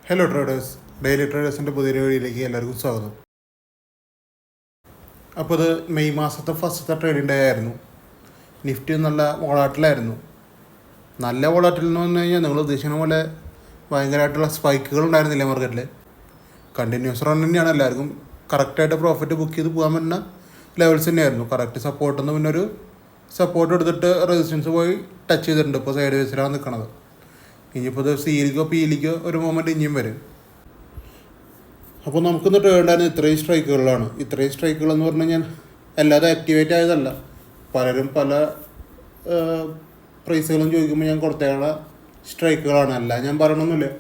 Hello traders, daily ട്രേഡേഴ്സിൻ്റെ പുതിയൊരു വീഡിയോയിലേക്ക് എല്ലാവർക്കും സ്വാഗതം. അപ്പോൾ ഇത് മെയ് മാസത്തെ ഫസ്റ്റത്തെ ട്രേഡിംഗ് ഡേ ആയിരുന്നു. നിഫ്റ്റി നല്ല വോളാറ്റിലായിരുന്നു. നല്ല വോളാറ്റിൽ എന്ന് പറഞ്ഞു കഴിഞ്ഞാൽ നിങ്ങൾ ഉദ്ദേശിക്കുന്ന പോലെ ഭയങ്കരമായിട്ടുള്ള സ്പൈക്കുകൾ ഉണ്ടായിരുന്നില്ല മാർക്കറ്റിൽ. കണ്ടിന്യൂസ് റൺ തന്നെയാണ്. എല്ലാവർക്കും കറക്റ്റായിട്ട് പ്രോഫിറ്റ് ബുക്ക് ചെയ്ത് പോകാൻ പറ്റുന്ന ലെവൽസ് തന്നെയായിരുന്നു. കറക്റ്റ് സപ്പോർട്ടെന്ന് പിന്നെ ഒരു സപ്പോർട്ട് എടുത്തിട്ട് റെസിസ്റ്റൻസ് പോയി ടച്ച് ചെയ്തിട്ടുണ്ട്. ഇപ്പോൾ സൈഡ് വേസിലാണ് നിൽക്കുന്നത്. ഇനിയിപ്പോൾ ഇത് സിയിലേക്കോ പിയിലേക്കോ ഒരു മൊമെൻറ്റ് ഇനിയും വരും. അപ്പോൾ നമുക്കിന്ന് ട്രേഡായിരുന്നു ഇത്രയും സ്ട്രൈക്കുകളാണ്. ഇത്രയും സ്ട്രൈക്കുകൾ എന്ന് പറഞ്ഞു കഴിഞ്ഞാൽ അല്ലാതെ ആക്ടിവേറ്റ് ആയതല്ല. പലരും പല പ്രൈസുകളും ചോദിക്കുമ്പോൾ ഞാൻ കൊടുത്തേക്കുന്ന സ്ട്രൈക്കുകളാണ്. അല്ല ഞാൻ പറയണമെന്നില്ല.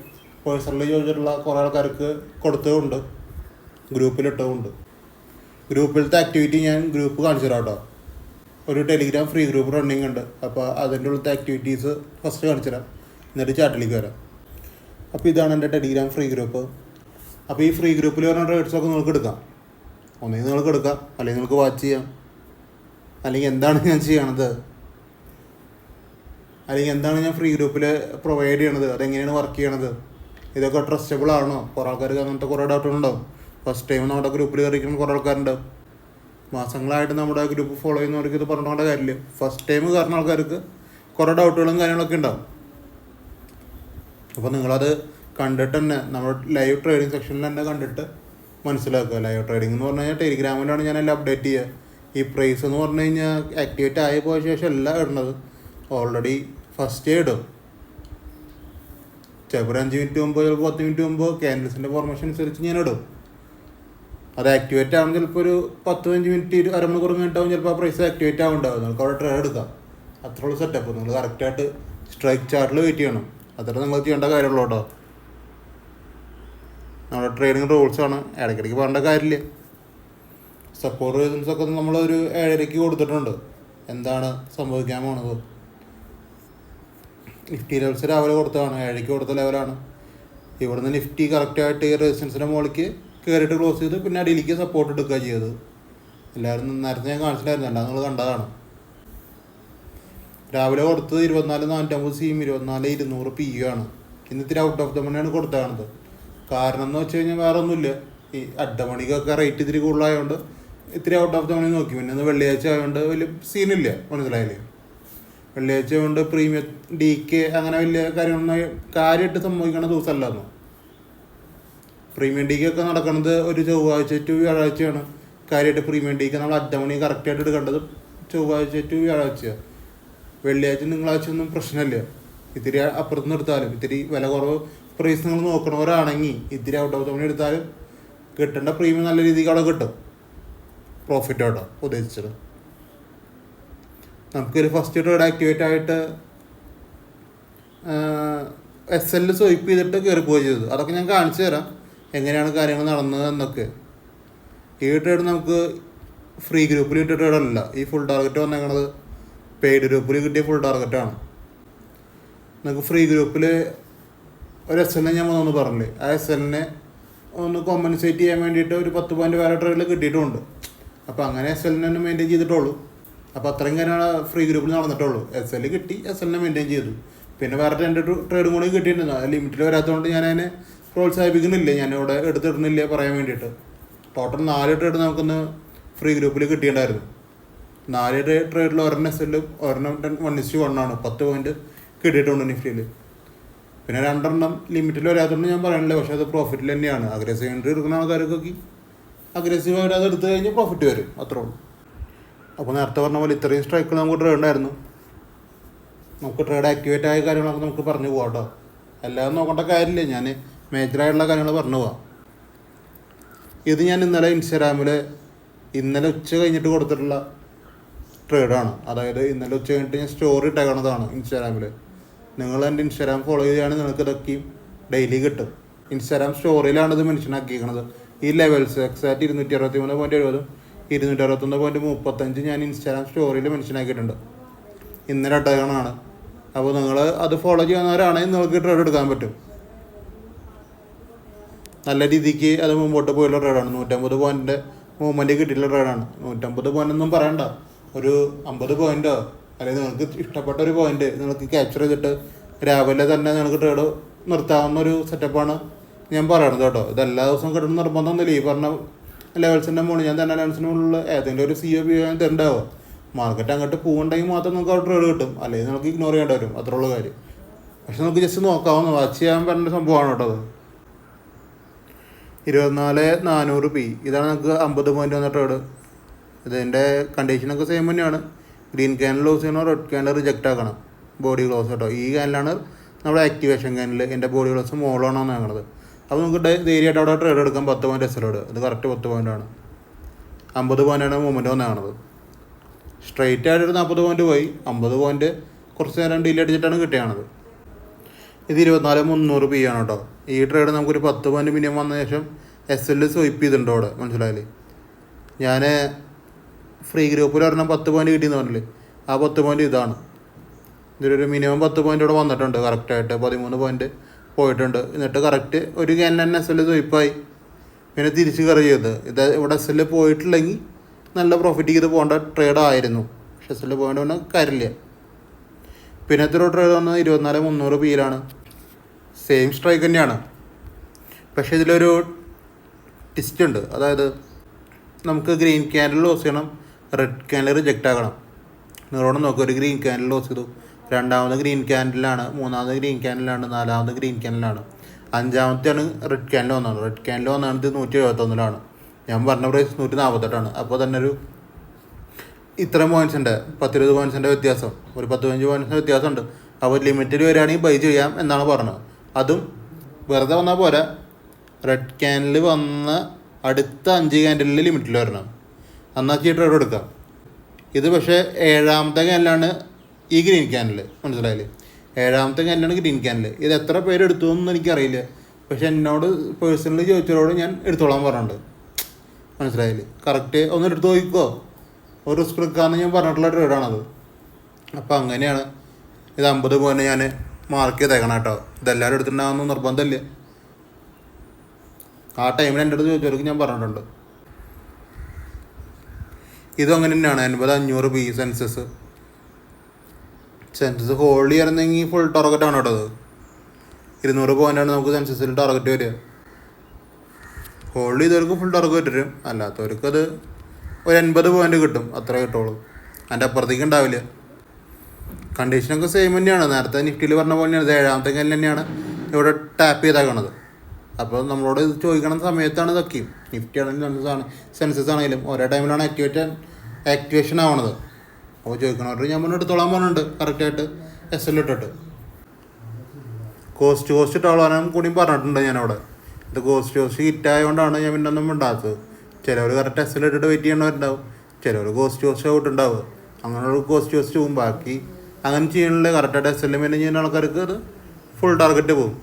പേഴ്സണലി ചോദിച്ചിട്ടുള്ള കുറേ ആൾക്കാർക്ക് കൊടുത്തതുകൊണ്ട് ഗ്രൂപ്പിലിട്ടതുകൊണ്ട്. ഗ്രൂപ്പിലത്തെ ആക്ടിവിറ്റി ഞാൻ ഗ്രൂപ്പ് കാണിച്ചു തരാം കേട്ടോ. ഒരു ടെലിഗ്രാം ഫ്രീ ഗ്രൂപ്പ് റണ്ണിങ് ഉണ്ട്. അപ്പോൾ അതിൻ്റെ ഉള്ളത്തെ ആക്ടിവിറ്റീസ് ഫസ്റ്റ് കാണിച്ചു തരാം, എന്നിട്ട് ചാറ്റിലേക്ക് വരാം. അപ്പോൾ ഇതാണ് എൻ്റെ ടെലിഗ്രാം ഫ്രീ ഗ്രൂപ്പ്. അപ്പോൾ ഈ ഫ്രീ ഗ്രൂപ്പിൽ വരുന്ന ട്രേഡ്സൊക്കെ നിങ്ങൾക്ക് എടുക്കാം. ഒന്നെങ്കിൽ നിങ്ങൾക്ക് എടുക്കാം, അല്ലെങ്കിൽ നിങ്ങൾക്ക് വാച്ച് ചെയ്യാം, അല്ലെങ്കിൽ എന്താണ് ഞാൻ ചെയ്യണത്, അല്ലെങ്കിൽ എന്താണ് ഞാൻ ഫ്രീ ഗ്രൂപ്പിൽ പ്രൊവൈഡ് ചെയ്യണത്, അതെങ്ങനെയാണ് വർക്ക് ചെയ്യണത്, ഇതൊക്കെ ട്രസ്റ്റബിൾ ആണോ. കുറേ ആൾക്കാർക്ക് അങ്ങനത്തെ കുറേ ഡൗട്ടുകളുണ്ടാവും. ഫസ്റ്റ് ടൈം നമ്മുടെ ഗ്രൂപ്പിൽ കയറിയിരിക്കുന്ന കുറേ ആൾക്കാരുണ്ടാവും. മാസങ്ങളായിട്ട് നമ്മുടെ ഗ്രൂപ്പ് ഫോളോ ചെയ്യുന്നവർക്ക് ഇത് പറഞ്ഞുകൊണ്ട കാര്യമില്ല. ഫസ്റ്റ് ടൈം കാരണം ആൾക്കാർക്ക് കുറേ ഡൗട്ടുകളും കാര്യങ്ങളൊക്കെ ഉണ്ടാവും. അപ്പോൾ നിങ്ങളത് കണ്ടിട്ട് തന്നെ നമ്മുടെ ലൈവ് ട്രേഡിംഗ് സെക്ഷനിൽ തന്നെ കണ്ടിട്ട് മനസ്സിലാക്കുക. ലൈവ് ട്രേഡിംഗ് എന്ന് പറഞ്ഞു കഴിഞ്ഞാൽ ടെലിഗ്രാമിലാണ് ഞാനെല്ലാം അപ്ഡേറ്റ് ചെയ്യുക. ഈ പ്രൈസ് എന്ന് പറഞ്ഞു കഴിഞ്ഞാൽ ആക്ടിവേറ്റ് ആയി പോയ ശേഷം എല്ലാം ഇടുന്നത്. ഓൾറെഡി ഫസ്റ്റ് ഇടും. ചിലപ്പോൾ 5 മിനിറ്റ് മുമ്പ്, ചിലപ്പോൾ 10 മിനിറ്റ് മുമ്പ് ക്യാൻഡിൽസിൻ്റെ ഫോർമേഷൻ അനുസരിച്ച് ഞാൻ ഇടും. അത് ആക്ടിവേറ്റ് ആകുമ്പോൾ ചിലപ്പോൾ ഒരു 10-15 മിനിറ്റ് അരമണിക്കൂർ കഴിഞ്ഞിട്ടാവും ചിലപ്പോൾ ആ പ്രൈസ് ആക്ടിവേറ്റ് ആവുന്നുണ്ടാവും. നിങ്ങൾക്ക് അവിടെ ട്രേഡ് എടുക്കാം. അത്രയുള്ള സെറ്റപ്പ്. നിങ്ങൾ കറക്റ്റായിട്ട് സ്ട്രൈക്ക് ചാർട്ടിൽ വെയിറ്റ് ചെയ്യണം. അത്ര നിങ്ങൾ ചെയ്യേണ്ട കാര്യമുള്ളൂ കേട്ടോ. നമ്മുടെ ട്രേഡിങ് റൂൾസാണ്, ഇടയ്ക്കിടയ്ക്ക് പറയേണ്ട കാര്യമില്ല. സപ്പോർട്ട് റീസൺസൊക്കെ നമ്മളൊരു 7:30 കൊടുത്തിട്ടുണ്ട്. എന്താണ് സംഭവിക്കാൻ പോണത്. നിഫ്റ്റി ലെവൽസ് രാവിലെ കൊടുത്തതാണ്, 7:00 കൊടുത്ത ലെവലാണ്. ഇവിടുന്ന് നിഫ്റ്റി കറക്റ്റായിട്ട് റെസിസ്റ്റൻസിൻ്റെ മുകളിലേക്ക് കയറിയിട്ട് ക്ലോസ് ചെയ്ത് പിന്നെ അടിയിലേക്ക് സപ്പോർട്ട് എടുക്കുക ചെയ്തത്. എല്ലാവരും നേരത്തെ ഞാൻ കാണിച്ചിട്ടായിരുന്നു, അല്ല നിങ്ങൾ കണ്ടതാണ്. രാവിലെ കൊടുത്തത് 24,450 സിയും 24,200 PU ആണ്. ഇന്ന് ഇത്തിരി ഔട്ട് ഓഫ് ദ മണിയാണ് കൊടുത്തതാണത്. കാരണം എന്ന് വെച്ച് കഴിഞ്ഞാൽ വേറെ ഒന്നുമില്ല. ഈ അഡ്ഡമണിക്കൊക്കെ റേറ്റ് ഇത്തിരി കൂടുതലായതുകൊണ്ട് ഇത്തിരി ഔട്ട് ഓഫ് ദ മണി നോക്കി. പിന്നെ ഇന്ന് വെള്ളിയാഴ്ച ആയതുകൊണ്ട് വലിയ സീനില്ല, മനസ്സിലായില്ലേ. വെള്ളിയാഴ്ച കൊണ്ട് പ്രീമിയം DK അങ്ങനെ വലിയ കാര്യമായിട്ട് സംഭവിക്കുന്ന ദിവസമല്ലായിരുന്നു. പ്രീമിയം DK ഒക്കെ നടക്കുന്നത് ഒരു ചൊവ്വാഴ്ച ടു വ്യാഴാഴ്ചയാണ്. കാര്യമായിട്ട് പ്രീമിയം DK നമ്മൾ അഡ്ഡമണി കറക്റ്റായിട്ട് എടുക്കേണ്ടത് ചൊവ്വാഴ്ച ടു വ്യാഴാഴ്ചയാണ്. വെള്ളിയാഴ്ച തിങ്കളാഴ്ച ഒന്നും പ്രശ്നമില്ല. ഇത്തിരി അപ്പുറത്തുനിന്ന് എടുത്താലും ഇത്തിരി വില കുറവ് പ്രൈസ് നിങ്ങൾ നോക്കണവരാണെങ്കിൽ ഇത്തിരി ഔട്ട് ഓഫ് ദ മണി എടുത്താലും കിട്ടേണ്ട പ്രീമിയം നല്ല രീതിക്ക് അവിടെ കിട്ടും. പ്രോഫിറ്റ് ആട്ടോ ഉദ്ദേശിച്ചത്. നമുക്കൊരു ഫസ്റ്റ് ട്രേഡ് ആക്ടിവേറ്റ് ആയിട്ട് SL സ്വൈപ്പ് ചെയ്തിട്ട് കയറിപ്പോയി ചെയ്തത്. അതൊക്കെ ഞാൻ കാണിച്ചു തരാം എങ്ങനെയാണ് കാര്യങ്ങൾ നടന്നത് എന്നൊക്കെ. ഈ ട്രേഡ് നമുക്ക് ഫ്രീ ഗ്രൂപ്പിൽ കിട്ടിയ ട്രേഡല്ല. ഈ ഫുൾ ടാർഗറ്റ് വന്നേക്കണത് പെയ്ഡ് ഗ്രൂപ്പിൽ കിട്ടിയ ഫുൾ ടാർഗറ്റാണ്. നമുക്ക് ഫ്രീ ഗ്രൂപ്പിൽ ഒരു SL ഞാൻ ഒന്ന് പറഞ്ഞില്ലേ, ആ SL ഒന്ന് കോമ്പൻസേറ്റ് ചെയ്യാൻ വേണ്ടിയിട്ട് ഒരു 10 പോയിൻറ്റ് വേറെ ട്രേഡിൽ കിട്ടിയിട്ടുമുണ്ട്. അപ്പോൾ അങ്ങനെ SL തന്നെ മെയിൻറ്റെയിൻ ചെയ്തിട്ടുള്ളൂ. അപ്പോൾ അത്രയും കാര്യമാണ് ഫ്രീ ഗ്രൂപ്പിൽ നടന്നിട്ടുള്ളൂ. SL കിട്ടി, SL മെയിൻറ്റെയിൻ ചെയ്തു. പിന്നെ വേറെ 2 ട്രേഡും കൂടി കിട്ടിയിട്ടുണ്ട്. അത് ലിമിറ്റിൽ വരാത്തതുകൊണ്ട് ഞാൻ അതിനെ പ്രോത്സാഹിപ്പിക്കുന്നില്ല, ഞാനിവിടെ എടുത്തിടുന്നില്ല പറയാൻ വേണ്ടിയിട്ട്. ടോട്ടൽ 4 ട്രേഡ് നമുക്കൊന്ന് ഫ്രീ ഗ്രൂപ്പിൽ കിട്ടിയിട്ടുണ്ടായിരുന്നു. 4 ട്രേഡിൽ ഒരെണ്ണം SL ഒരെണ്ണം 1:1 ആണ്. 10 പോയിൻറ്റ് കിട്ടിയിട്ടുണ്ട് നിഫ്റ്റിയിൽ. പിന്നെ 2 ലിമിറ്റിൽ വരാത്തതുകൊണ്ട് ഞാൻ പറയണില്ല, പക്ഷേ അത് പ്രോഫിറ്റിൽ തന്നെയാണ്. അഗ്രസീവ് എൻട്രി എടുക്കുന്ന ആൾക്കാർക്കൊക്കെ അഗ്രസീവ് ആയിട്ട് അത് എടുത്തു കഴിഞ്ഞാൽ പ്രോഫിറ്റ് വരും, അത്രേ ഉള്ളൂ. അപ്പോൾ നേരത്തെ പറഞ്ഞ പോലെ ഇത്രയും സ്ട്രൈക്കുകൾ നമുക്ക് ട്രേഡ് ഉണ്ടായിരുന്നു. നമുക്ക് ട്രേഡ് ആക്ടിവേറ്റ് ആയ കാര്യങ്ങളൊക്കെ നമുക്ക് പറഞ്ഞു പോകാം കേട്ടോ. എല്ലാം നോക്കേണ്ട കാര്യമില്ല, ഞാൻ മേജറായിട്ടുള്ള കാര്യങ്ങൾ പറഞ്ഞു പോവാം. ഇത് ഞാൻ ഇന്നലെ ഇൻസ്റ്റാഗ്രാമിൽ ഇന്നലെ ഉച്ച കഴിഞ്ഞിട്ട് കൊടുത്തിട്ടുള്ള ട്രേഡാണ്. അതായത് ഇന്നലെ ഉച്ച കഴിഞ്ഞിട്ട് ഞാൻ സ്റ്റോറി ഇട്ടേക്കണതാണ് ഇൻസ്റ്റാഗ്രാമിൽ. നിങ്ങൾ എൻ്റെ ഇൻസ്റ്റാഗ്രാം ഫോളോ ചെയ്യുകയാണെങ്കിൽ നിങ്ങൾക്ക് ഇതൊക്കെയും ഡെയിലി കിട്ടും. ഇൻസ്റ്റാഗ്രാം സ്റ്റോറിയിലാണ് ഇത് മെൻഷൻ ആക്കിയിരിക്കുന്നത്. ഈ ലെവൽസ് എക്സാക്റ്റ് 263.70 261.35 ഞാൻ ഇൻസ്റ്റാഗ്രാം സ്റ്റോറിയിൽ മെൻഷൻ ആക്കിയിട്ടുണ്ട്. ഇന്നലെ ഇട്ടേക്കണതാണ്. അപ്പോൾ നിങ്ങൾ അത് ഫോളോ ചെയ്യുന്നവരാണെങ്കിൽ നിങ്ങൾക്ക് ട്രേഡ് എടുക്കാൻ പറ്റും. നല്ല രീതിക്ക് അത് മുമ്പോട്ട് പോയുള്ള ട്രേഡാണ്. 150 പോയിൻറ്റിൻ്റെ മൂവ്മെൻറ്റ് കിട്ടിയിട്ടുള്ള ട്രേഡാണ്. 150 പോയിൻ്റൊന്നും പറയണ്ട, ഒരു 50 പോയിൻറ്റോ അല്ലെങ്കിൽ നിങ്ങൾക്ക് ഇഷ്ടപ്പെട്ട ഒരു പോയിന്റ് നിങ്ങൾക്ക് ക്യാപ്ചർ ചെയ്തിട്ട് രാവിലെ തന്നെ നിങ്ങൾക്ക് ട്രേഡ് നിർത്താവുന്ന ഒരു സെറ്റപ്പാണ് ഞാൻ പറയണത് കേട്ടോ. ഇത് എല്ലാ ദിവസവും കിട്ടുന്ന നിർബന്ധമൊന്നുമില്ല. ഈ പറഞ്ഞ ലെവൽസിൻ്റെ മുകളിൽ ഞാൻ തന്നെ ലെവൽസിൻ്റെ മുകളിൽ ഏതെങ്കിലും ഒരു CO PO ഞാൻ തരണ്ടാവുക. മാർക്കറ്റ് അങ്ങോട്ട് പോകുന്നുണ്ടെങ്കിൽ മാത്രം നമുക്ക് അവിടെ ട്രേഡ് കിട്ടും, അല്ലെങ്കിൽ നമുക്ക് ഇഗ്നോർ ചെയ്യേണ്ടി വരും. അത്രയുള്ള കാര്യം. പക്ഷെ നമുക്ക് ജസ്റ്റ് നോക്കാവുന്ന വാച്ച് ചെയ്യാൻ പറ്റുന്ന സംഭവമാണ് കേട്ടോ അത്. 24,400 ഇതാണ് നമുക്ക് 50 പോയിൻ്റ് വന്ന ട്രേഡ്. ഇതിൻ്റെ കണ്ടീഷനൊക്കെ സെയിം തന്നെയാണ്. ഗ്രീൻ ക്യാനിൽ ക്ലോസ് ചെയ്യണോ റെഡ് ക്യാനിൽ റിജക്റ്റ് ആക്കണം ബോഡി ക്ലോസ് കേട്ടോ. ഈ ക്യാനിലാണ് നമ്മുടെ ആക്ടിവേഷൻ ക്യാനിൽ എൻ്റെ ബോഡി ക്ലോസ് മോളാണെന്ന് ഞങ്ങളത്. അപ്പോൾ നമുക്ക് ധൈര്യമായിട്ട് അവിടെ ട്രേഡ് എടുക്കാം. 10 പോയിൻ്റ് എസ്ലോഡ്. ഇത് കറക്റ്റ് 10 പോയിൻ്റാണ്. 50 പോയിൻ്റാണ് മൂവ്മെൻറ്റ് വന്നതാണത്. സ്ട്രൈറ്റ് ആയിട്ട് 40 പോയിൻ്റ് പോയി. 50 പോയിൻ്റ് കുറച്ച് നേരം ഡിലേ അടിച്ചിട്ടാണ് കിട്ടിയാണത്. ഇത് 24,300 ആണ് കേട്ടോ. ഈ ട്രേഡ് നമുക്കൊരു 10 പോയിൻ്റ് മിനിമം വന്ന ശേഷം SL സ്വൈപ്പ് ചെയ്തിട്ടുണ്ട് അവിടെ. മനസ്സിലായില്ലേ? ഞാൻ ഫ്രീ ഗ്രൂപ്പിൽ ഒരെണ്ണം 10 പോയിൻ്റ് കിട്ടിയെന്ന് പറഞ്ഞില്ലേ, ആ 10 പോയിൻ്റ് ഇതാണ്. ഇതിലൊരു മിനിമം 10 പോയിൻ്റ് ഇവിടെ വന്നിട്ടുണ്ട് കറക്റ്റായിട്ട്. 13 പോയിൻ്റ് പോയിട്ടുണ്ട്. എന്നിട്ട് കറക്റ്റ് ഒരു ക്യാനിൽ തന്നെ SL സ്വൈപ്പായി. പിന്നെ തിരിച്ച് കയറി ചെയ്ത് ഇത് ഇവിടെ SL പോയിട്ടില്ലെങ്കിൽ നല്ല പ്രോഫിറ്റ് ചെയ്ത് പോകേണ്ട ട്രേഡ് ആയിരുന്നു. പക്ഷെ SL പോയിൻ്റ് കൊണ്ട് കാര്യമില്ല. പിന്നത്തെ ഒരു ട്രേഡ് വന്നത് 24,300 സെയിം സ്ട്രൈക്ക് തന്നെയാണ്. പക്ഷേ ഇതിലൊരു ട്വിസ്റ്റ് ഉണ്ട്. അതായത് നമുക്ക് ഗ്രീൻ ക്യാൻഡിൽ ലോസ് ചെയ്യണം, റെഡ് ക്യാൻഡിൽ റിജക്റ്റ് ആകണം. നിങ്ങളോട് നോക്കുക, ഒരു ഗ്രീൻ ക്യാൻഡിൽ ലോസ് ചെയ്തു, രണ്ടാമത് ഗ്രീൻ ക്യാൻഡിലാണ്, മൂന്നാമത് ഗ്രീൻ ക്യാൻഡിലാണ്, നാലാമത് ഗ്രീൻ ക്യാൻഡിലാണ്, അഞ്ചാമത്തെയാണ് റെഡ് ക്യാൻഡിൽ വന്നത്. റെഡ് ക്യാൻഡിൽ വന്നത് 171. ഞാൻ പറഞ്ഞ പ്രൈസ് 148. അപ്പോൾ തന്നെ ഒരു ഇത്ര പോയിൻറ്റ്സിൻ്റെ 10-20 പോയിൻറ്റ്സിൻ്റെ വ്യത്യാസം, ഒരു 10-15 പോയിൻറ്റ്സിൻ്റെ വ്യത്യാസമുണ്ട്. അപ്പോൾ ലിമിറ്റഡ് വരികയാണെങ്കിൽ ബൈ ചെയ്യാം എന്നാണ് പറഞ്ഞത്. അതും വെറുതെ വന്നാൽ പോരാ, റെഡ് ക്യാനിൽ വന്ന അടുത്ത 5 ക്യാൻഡിലിൽ ലിമിറ്റിൽ വരണം, എന്നാൽ ഈ ട്രേഡ് എടുക്കാം. ഇത് പക്ഷേ 7ാമത്തെ ക്യാനിലാണ് ഈ ഗ്രീൻ ക്യാനിൽ. മനസ്സിലായില്ലേ? 7ാമത്തെ ക്യാനിലാണ് ഗ്രീൻ ക്യാനിൽ. ഇത് എത്ര പേര് എടുത്തു എന്നൊന്നും എനിക്കറിയില്ല. പക്ഷെ എന്നോട് പേഴ്സണലി ചോദിച്ചവരോട് ഞാൻ എടുത്തോളാൻ പറഞ്ഞിട്ടുണ്ട്. മനസ്സിലായില്ലേ? കറക്റ്റ് ഒന്ന് എടുത്ത് നോക്കിക്കോ, ഒരു റിസ്ക് എടുക്കാമെന്ന് ഞാൻ പറഞ്ഞിട്ടുള്ള ട്രേഡാണത്. അപ്പോൾ അങ്ങനെയാണ്. ഇത് 50 പോയിൻ്റ് ഞാൻ മാർക്ക് ചെയ്തേക്കണം കേട്ടോ. ഇതെല്ലാവരും എടുത്തിട്ടുണ്ടാകുന്ന നിർബന്ധമില്ല. ആ ടൈമിൽ എൻ്റെ അടുത്ത് ചോദിച്ചവർക്ക് ഞാൻ പറഞ്ഞിട്ടുണ്ട്. ഇതും അങ്ങനെ തന്നെയാണ്. 80,500 സെൻസസ് ഹോൾഡ് ചെയ്യാറുണ്ടെങ്കിൽ ഫുൾ ടാർഗറ്റാണ് കേട്ടോ. 200 പോയിൻ്റാണ് നമുക്ക് സെൻസസിൽ ടാർഗറ്റ് വരിക. ഹോൾഡ് ചെയ്തവർക്ക് ഫുൾ ടാർഗറ്റ് വരും, അല്ലാത്തവർക്ക് അത് ഒരു 80 പോയിൻ്റ് കിട്ടും, അത്ര കിട്ടുള്ളൂ. അതിൻ്റെ അപ്പുറത്തേക്ക് ഉണ്ടാവില്ല. കണ്ടീഷനൊക്കെ സെയിം തന്നെയാണ്. നേരത്തെ നിഫ്റ്റിയിൽ പറഞ്ഞ പോലെ തന്നെയാണ്. 7ാമത്തെ ക്യാനിൽ തന്നെയാണ് ഇവിടെ ടാപ്പ് ചെയ്തേക്കണത്. അപ്പോൾ നമ്മളോട് ഇത് ചോദിക്കണ സമയത്താണ് ഇതൊക്കെയും. നിഫ്റ്റി ആണെങ്കിലും സെൻസസ് ആണെങ്കിലും ഒരേ ടൈമിലാണ് ആക്ടിവേഷൻ ആവണത്. അപ്പോൾ ചോദിക്കണവർ ഞാൻ മുന്നോട്ട് എടുത്തോളാൻ പറഞ്ഞിട്ടുണ്ട് കറക്റ്റായിട്ട് SL ഇട്ടിട്ട്. കോസ്റ്റ് ഇട്ടോളാനും കൂടി പറഞ്ഞിട്ടുണ്ട് ഞാനവിടെ. ഇത് കോസ്റ്റ് ഹിറ്റായതുകൊണ്ടാണ് ഞാൻ പിന്നെ ഒന്നും ഉണ്ടാത്തത്. ചിലവർ കറക്റ്റ് SL ഇട്ടിട്ട് വെയിറ്റ് ചെയ്യണവരുണ്ടാവും, ചിലവർ കോസ്റ്റ് ഔട്ടുണ്ടാവുക. അങ്ങനെയുള്ള കോസ്റ്റ് പോകും. ബാക്കി അങ്ങനെ ചെയ്യണില്ല, കറക്റ്റായിട്ട് SL മെയിൻ ചെയ്യുന്ന ആൾക്കാർക്ക് അത് ഫുൾ ടാർഗറ്റ് പോകും.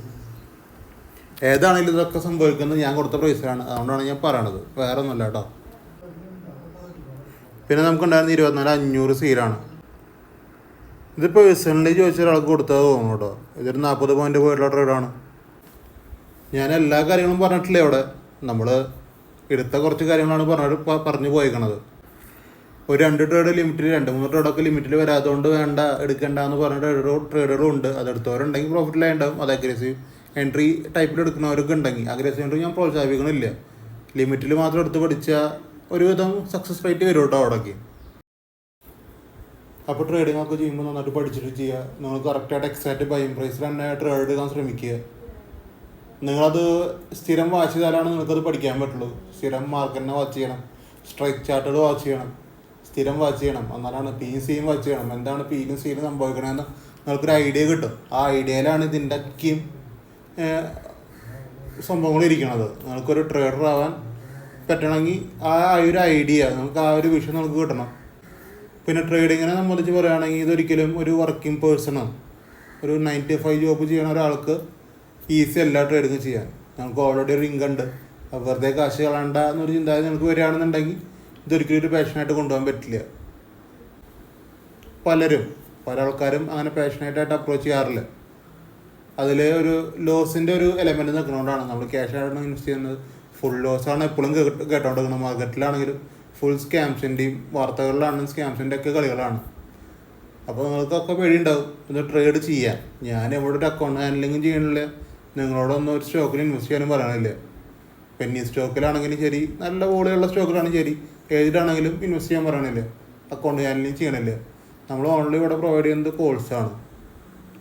ഏതാണെങ്കിലും ഇതൊക്കെ സംഭവിക്കുന്നത് ഞാൻ കൊടുത്ത പ്രൈസിലാണ്. അതുകൊണ്ടാണ് ഞാൻ പറയണത്, വേറെ ഒന്നുമില്ല കേട്ടോ. പിന്നെ നമുക്കുണ്ടായിരുന്ന 24,500 ഇത് പേഴ്സണലി ചോദിച്ച ഒരാൾക്ക് കൊടുത്തത് തോന്നുന്നു കേട്ടോ. ഇതൊരു 40 പോയിൻ്റ് പോയിട്ടുള്ള ട്രേഡാണ്. ഞാൻ എല്ലാ കാര്യങ്ങളും പറഞ്ഞിട്ടില്ലേ അവിടെ. നമ്മൾ എടുത്ത കുറച്ച് കാര്യങ്ങളാണ് പറഞ്ഞു പോയേക്കണത്. ഒരു 2 ട്രേഡ് ലിമിറ്റിൽ, 2-3 ട്രേഡൊക്കെ ലിമിറ്റിൽ വരാത്തതുകൊണ്ട് വേണ്ട എടുക്കേണ്ട എന്ന് പറഞ്ഞ ട്രേഡറും ഉണ്ട്. അതെടുത്തവരുണ്ടെങ്കിൽ പ്രോഫിറ്റിലായി ഉണ്ടാവും. അത് അഗ്രസീവ് എൻട്രി ടൈപ്പിൽ എടുക്കുന്നവരൊക്കെ ഉണ്ടെങ്കിൽ. അഗ്രസീവ് എൻട്രി ഞാൻ പ്രോത്സാഹിപ്പിക്കണില്ല. ലിമിറ്റിൽ മാത്രം എടുത്ത് പഠിച്ചാൽ ഒരുവിധം സക്സസ് റേറ്റ് വരും കേട്ടോ അവിടേക്ക്. അപ്പോൾ ട്രേഡിംഗ് ഒക്കെ ചെയ്യുമ്പോൾ നന്നായിട്ട് പഠിച്ചിട്ട് ചെയ്യുക. നിങ്ങൾ കറക്റ്റായിട്ട് എക്സാക്റ്റ് ബൈയിങ് പ്രൈസിൽ തന്നെ ട്രേഡ് എടുക്കാൻ ശ്രമിക്കുക. നിങ്ങളത് സ്ഥിരം വാച്ച് ചെയ്താലാണ് നിങ്ങൾക്കത് പഠിക്കാൻ പറ്റുള്ളൂ. സ്ഥിരം മാർക്കറ്റിനെ വാച്ച് ചെയ്യണം, സ്ട്രൈക്ക് ചാർട്ടുകൾ വാച്ച് ചെയ്യണം, സ്ഥിരം വാച്ച് ചെയ്യണം. എന്നാലാണ് PCയും വാച്ച് ചെയ്യണം. എന്താണ് Pയിലും Cയിലും സംഭവിക്കണമെന്ന് നിങ്ങൾക്കൊരു ഐഡിയ കിട്ടും. ആ ഐഡിയയിലാണ് ഇതിൻ്റെ ഒക്കെയും സംഭവങ്ങളിരിക്കണത്. നിങ്ങൾക്കൊരു ട്രേഡർ ആവാൻ പറ്റണമെങ്കിൽ ആ ഒരു ഐഡിയ, നമുക്ക് ആ ഒരു വിഷൻ നമുക്ക് കിട്ടണം. പിന്നെ ട്രേഡിങ്ങിനെ സംബന്ധിച്ച് പറയുകയാണെങ്കിൽ ഇതൊരിക്കലും ഒരു വർക്കിംഗ് പേഴ്സണോ ഒരു 9 to 5 ജോബ് ചെയ്യണ ഒരാൾക്ക് ഈസി അല്ല ട്രേഡിങ് ചെയ്യാൻ. നമുക്ക് ഓൾറെഡി ഒരു ഇൻകം ഉണ്ട്, വെറുതെ കാശ് കളയണ്ട എന്നൊരു ചിന്താഗതി നമുക്ക് വരികയാണെന്നുണ്ടെങ്കിൽ ഇതൊരിക്കലും ഒരു പാഷനായിട്ട് കൊണ്ടുപോകാൻ പറ്റില്ല. പല ആൾക്കാരും അങ്ങനെ പാഷനായിട്ടായിട്ട് അപ്രോച്ച് ചെയ്യാറില്ല. അതിൽ ഒരു ലോസിൻ്റെ ഒരു എലമെൻറ്റ് നിൽക്കുന്നതുകൊണ്ടാണ് നമ്മൾ ക്യാഷ് ആയിട്ടാണ് ഇൻവെസ്റ്റ് ചെയ്യുന്നത്. ഫുൾ ലോസാണ് എപ്പോഴും കേട്ടോണ്ടിരിക്കുന്നത്. മാർക്കറ്റിലാണെങ്കിലും ഫുൾ സ്കാംസിൻ്റെയും വാർത്തകളിലാണെങ്കിലും സ്കാംസിൻ്റെ ഒക്കെ കളികളാണ്. അപ്പോൾ നിങ്ങൾക്കൊക്കെ പേടിയുണ്ടാവും ഇത് ട്രേഡ് ചെയ്യാൻ. ഞാൻ എവിടെ ഒരു അക്കൗണ്ട് ഹാൻഡ്ലിങ്ങും ചെയ്യണില്ല, നിങ്ങളോടൊന്നും ഒരു സ്റ്റോക്കിൽ ഇൻവെസ്റ്റ് ചെയ്യാനും പറയണില്ല. പെന്നി സ്റ്റോക്കിലാണെങ്കിലും ശരി, നല്ല വോളിയുള്ള സ്റ്റോക്കിലാണെങ്കിലും ശരി, ഏതിലാണെങ്കിലും ഇൻവെസ്റ്റ് ചെയ്യാൻ പറയണില്ല. അക്കൗണ്ട് ചാനലിൽ ചെയ്യണില്ല. നമ്മൾ ഓൺലി ഇവിടെ പ്രൊവൈഡ് ചെയ്യുന്നത് കോഴ്സാണ്.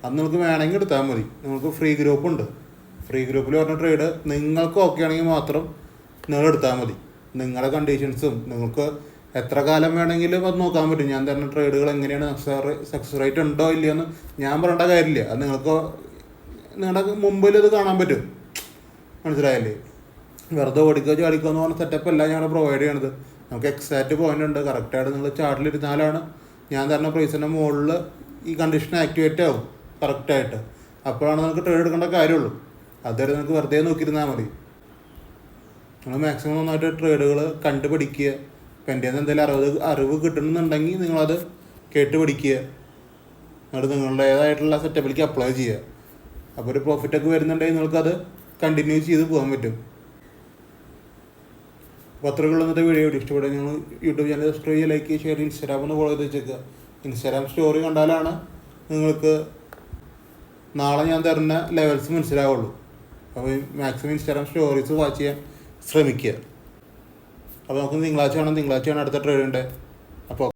അത് നിങ്ങൾക്ക് വേണമെങ്കിൽ എടുത്താൽ മതി. നിങ്ങൾക്ക് ഫ്രീ ഗ്രൂപ്പുണ്ട്. ഫ്രീ ഗ്രൂപ്പിൽ പറഞ്ഞ ട്രേഡ് നിങ്ങൾക്ക് ഓക്കെ ആണെങ്കിൽ മാത്രം നിങ്ങൾ എടുത്താൽ മതി. നിങ്ങളുടെ കണ്ടീഷൻസും നിങ്ങൾക്ക് എത്ര കാലം വേണമെങ്കിലും അത് നോക്കാൻ പറ്റും. ഞാൻ തരുന്ന ട്രേഡുകൾ എങ്ങനെയാണ് സക്സസ് റേറ്റ് ഉണ്ടോ ഇല്ലയെന്ന് ഞാൻ പറയേണ്ട കാര്യമില്ല. അത് നിങ്ങൾക്ക് നിങ്ങളുടെ മുമ്പിൽ ഇത് കാണാൻ പറ്റും. മനസ്സിലായല്ലേ? വെറുതെ ഓടിക്കോ ചാടിക്കോ എന്ന് പറഞ്ഞ സെറ്റപ്പ് അല്ല ഞങ്ങൾ പ്രൊവൈഡ് ചെയ്യണത്. നമുക്ക് എക്സാക്റ്റ് പോയിന്റ് ഉണ്ട്. കറക്റ്റായിട്ട് നിങ്ങൾ ചാർട്ടിലിരുന്നാലാണ് ഞാൻ തരുന്ന പ്രൈസിൻ്റെ മുകളിൽ ഈ കണ്ടീഷൻ ആക്ടിവേറ്റ് ആവും കറക്റ്റായിട്ട്. അപ്പോഴാണ് നിങ്ങൾക്ക് ട്രേഡ് എടുക്കേണ്ട കാര്യമുള്ളൂ. അതുവരെ നിങ്ങൾക്ക് വെറുതെ നോക്കിയിരുന്നാൽ മതി. നിങ്ങൾ മാക്സിമം നന്നായിട്ട് ട്രേഡുകൾ കണ്ടുപിടിക്കുക. ഇപ്പം എൻ്റെ എന്തെങ്കിലും അറിവ് കിട്ടണമെന്നുണ്ടെങ്കിൽ നിങ്ങളത് കേട്ട് പഠിക്കുക. എന്നിട്ട് നിങ്ങളുടേതായിട്ടുള്ള സെറ്റപ്പിലേക്ക് അപ്ലൈ ചെയ്യുക. അപ്പോൾ ഒരു പ്രോഫിറ്റൊക്കെ വരുന്നുണ്ടെങ്കിൽ നിങ്ങൾക്കത് കണ്ടിന്യൂ ചെയ്ത് പോകാൻ പറ്റും. അപ്പോൾ അത്രയ്ക്കുള്ള ഇന്നത്തെ വീഡിയോ ഇഷ്ടപ്പെടുക. നിങ്ങൾ യൂട്യൂബ് ചാനൽ സബ്സ്ക്രൈബ് ചെയ്യുക, ലൈക്ക് ചെയ്യുക, ഷെയർ ചെയ്യുക, ഇൻസ്റ്റാഗ്രാം ഫോളോ ചെയ്ത് വെച്ചേക്കുക. ഇൻസ്റ്റാഗ്രാം സ്റ്റോറി കണ്ടാലാണ് നിങ്ങൾക്ക് നാളെ ഞാൻ തരുന്ന ലെവൽസ് മനസ്സിലാവുള്ളൂ. അപ്പോൾ മാക്സിമം ഇൻസ്റ്റാഗ്രാം സ്റ്റോറീസ് വാച്ച് ചെയ്യാൻ ശ്രമിക്കുക. അപ്പോൾ നമുക്ക് തിങ്കളാഴ്ചയാണ് അടുത്ത ട്രേഡ് ഉണ്ട്. അപ്പോൾ